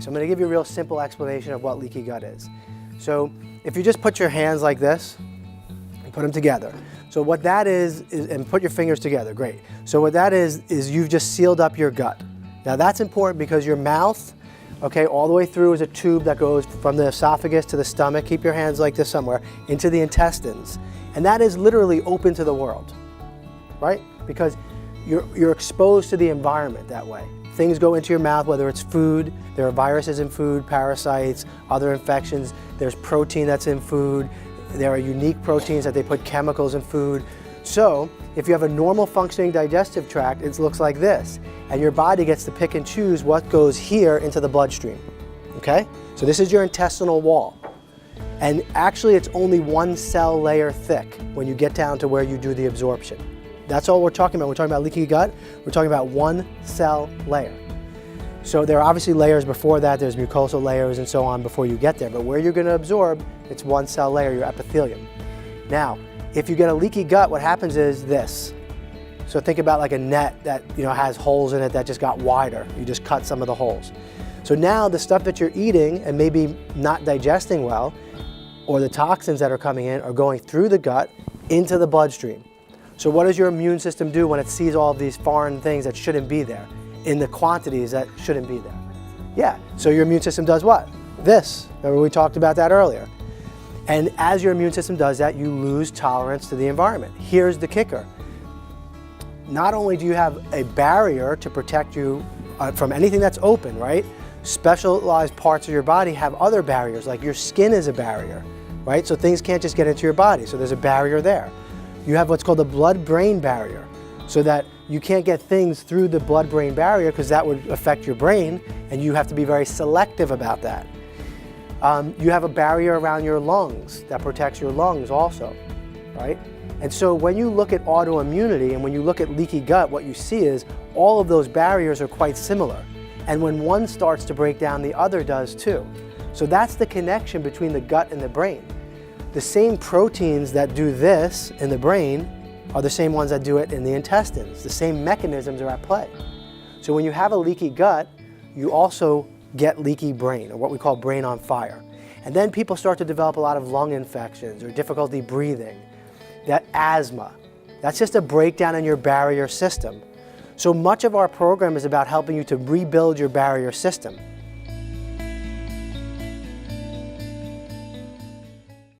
I'm going to give you a real simple explanation of what leaky gut is. So if you just put your hands like this and put them together. So what that is and put your fingers together, great. So what that is you've just sealed up your gut. Now that's important because your mouth, okay, all the way through is a tube that goes from the esophagus to the stomach. Keep your hands like this somewhere, into the intestines. And that is literally open to the world, right? Because you're exposed to the environment that way. Things go into your mouth, whether it's food, there are viruses in food, parasites, other infections, there's protein that's in food, there are unique proteins that they put chemicals in food. So if you have a normal functioning digestive tract, it looks like this. And your body gets to pick and choose what goes here into the bloodstream, okay? So this is your intestinal wall. And actually it's only one cell layer thick when you get down to where you do the absorption. That's all we're talking about. We're talking about leaky gut. We're talking about one cell layer. So there are obviously layers before that. There's mucosal layers and so on before you get there. But where you're going to absorb, it's one cell layer, your epithelium. Now, if you get a leaky gut, what happens is this. So think about like a net that has holes in it that just got wider. You just cut some of the holes. So now the stuff that you're eating and maybe not digesting well, or the toxins that are coming in, are going through the gut into the bloodstream. So what does your immune system do when it sees all of these foreign things that shouldn't be there, in the quantities that shouldn't be there? Yeah, so your immune system does what? This. Remember we talked about that earlier. And as your immune system does that, you lose tolerance to the environment. Here's the kicker. Not only do you have a barrier to protect you from anything that's open, right? Specialized parts of your body have other barriers, like your skin is a barrier, right? So things can't just get into your body, so there's a barrier there. You have what's called the blood-brain barrier, so that you can't get things through the blood-brain barrier because that would affect your brain, and you have to be very selective about that. You have a barrier around your lungs that protects your lungs also, right? And so when you look at autoimmunity and when you look at leaky gut, what you see is all of those barriers are quite similar. And when one starts to break down, the other does too. So that's the connection between the gut and the brain. The same proteins that do this in the brain are the same ones that do it in the intestines. The same mechanisms are at play. So when you have a leaky gut, you also get leaky brain, or what we call brain on fire. And then people start to develop a lot of lung infections or difficulty breathing, that asthma. That's just a breakdown in your barrier system. So much of our program is about helping you to rebuild your barrier system.